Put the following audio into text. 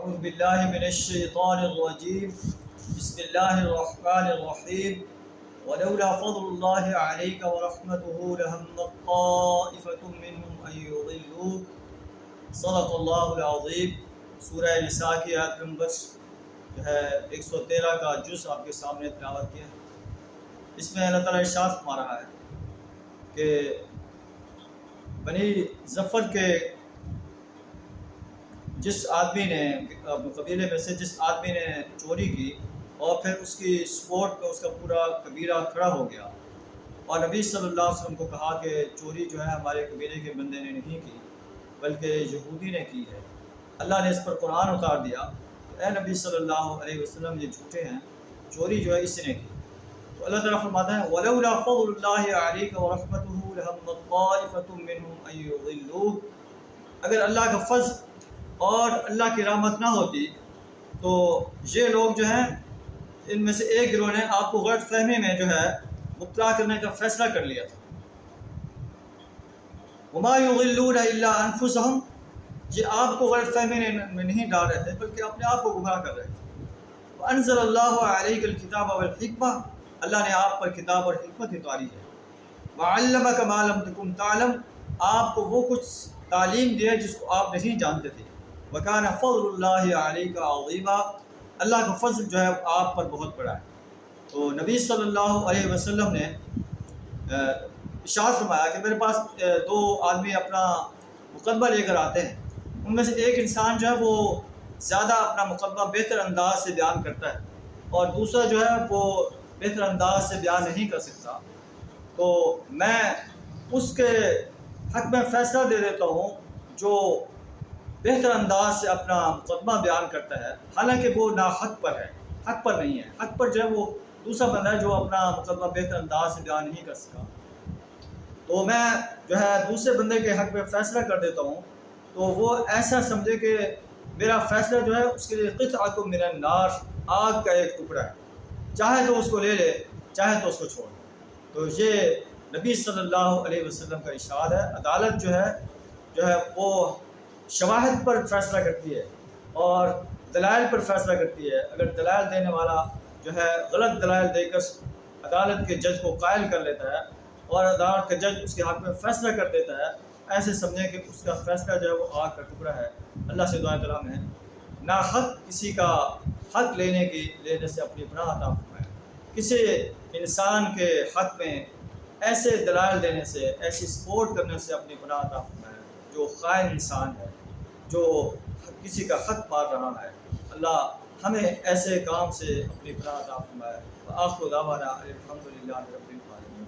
اعوذ باللہ من الشیطان الرجیم بسم اللہ الرحمن الرحیم ولولا فضل اللہ علیک ورحمتہ لہمت طائفۃ منہم ان یضلوک صدق اللہ العظیم۔ سورہ نساء کی آیت نمبر جو ہے 113 کا جز آپ کے سامنے تلاوت کیا ہے۔ اس میں اللہ تعالیٰ ارشاد فرما رہا ہے کہ بنی ظفر کے جس آدمی نے قبیلے میں سے جس آدمی نے چوری کی اور پھر اس کی سپورٹ میں اس کا پورا قبیلہ کھڑا ہو گیا اور نبی صلی اللہ علیہ وسلم کو کہا کہ چوری جو ہے ہمارے قبیلے کے بندے نے نہیں کی بلکہ یہودی نے کی ہے، اللہ نے اس پر قرآن اتار دیا کہ اے نبی صلی اللہ علیہ وسلم یہ جھوٹے ہیں، چوری جو ہے اس نے کی۔ تو اللہ تعالیٰ فرماتا ہے وَلَوْلَا فَضْلُ اللَّهِ عَلَيْكَ وَرَحْمَتُهُ لَهَمَّتْ طَائِفَةٌ مِّنْهُمْ أَن يُضِلُّوكَ، اگر اللہ کا فضل اور اللہ کی رحمت نہ ہوتی تو یہ لوگ جو ہیں ان میں سے ایک گروہ نے آپ کو غلط فہمی میں جو ہے مبتلا کرنے کا فیصلہ کر لیا تھا۔ وَمَا يُضِلُّونَ إِلَّا أَنفُسَهُمْ، یہ آپ کو غلط فہمی میں نہیں ڈال رہے تھے بلکہ اپنے آپ کو گمراہ کر رہے تھے۔ وَأَنزَلَ اللَّهُ عَلَيْكَ الْكِتَابَ وَالْحِكْمَةَ، اللہ نے آپ پر کتاب اور حکمت اتاری ہے۔ وَعَلَّمَكَ مَا لَمْ تَكُنْ تَعْلَمْ، آپ کو وہ کچھ تعلیم دی ہے جس کو آپ نہیں جانتے تھے۔ وَكَانَ فَضْلُ اللَّهِ عَلَيْكَ عَظِيمًا، اللہ کا فضل جو ہے آپ پر بہت بڑا ہے۔ تو نبی صلی اللہ علیہ وسلم نے ارشاد فرمایا کہ میرے پاس دو آدمی اپنا مقدمہ لے کر آتے ہیں، ان میں سے ایک انسان جو ہے وہ زیادہ اپنا مقدمہ بہتر انداز سے بیان کرتا ہے اور دوسرا جو ہے وہ بہتر انداز سے بیان نہیں کر سکتا، تو میں اس کے حق میں فیصلہ دے دیتا ہوں جو بہتر انداز سے اپنا مقدمہ بیان کرتا ہے، حالانکہ وہ ناحق پر ہے، حق پر نہیں ہے۔ حق پر جو ہے وہ دوسرا بندہ ہے جو اپنا مقدمہ بہتر انداز سے بیان نہیں کر سکا، تو میں جو ہے دوسرے بندے کے حق میں فیصلہ کر دیتا ہوں تو وہ ایسا سمجھے کہ میرا فیصلہ جو ہے اس کے لیے قطعۃ من النار، آگ کا ایک ٹکڑا ہے، چاہے تو اس کو لے لے چاہے تو اس کو چھوڑ دے۔ تو یہ نبی صلی اللہ علیہ وسلم کا ارشاد ہے۔ عدالت جو ہے وہ شواہد پر فیصلہ کرتی ہے اور دلائل پر فیصلہ کرتی ہے۔ اگر دلائل دینے والا جو ہے غلط دلائل دے کر عدالت کے جج کو قائل کر لیتا ہے اور عدالت کا جج اس کے حق میں فیصلہ کر دیتا ہے، ایسے سمجھیں کہ اس کا فیصلہ جو ہے وہ آگ کا ٹکڑا ہے۔ اللہ سے دعا تعالیٰ میں ناحق کسی کا حق لینے سے اپنی پناہ عطا فرمائے، کسی انسان کے حق میں ایسے دلائل دینے سے، ایسی سپورٹ کرنے سے اپنی پناہ عطا فرمائے جو خائن انسان ہے، جو کسی کا حق مار رہا ہے۔ اللہ ہمیں ایسے کام سے اپنی پناہ عطا فرمائے۔ وآخر دعوانا الحمدللہ رب العالمین۔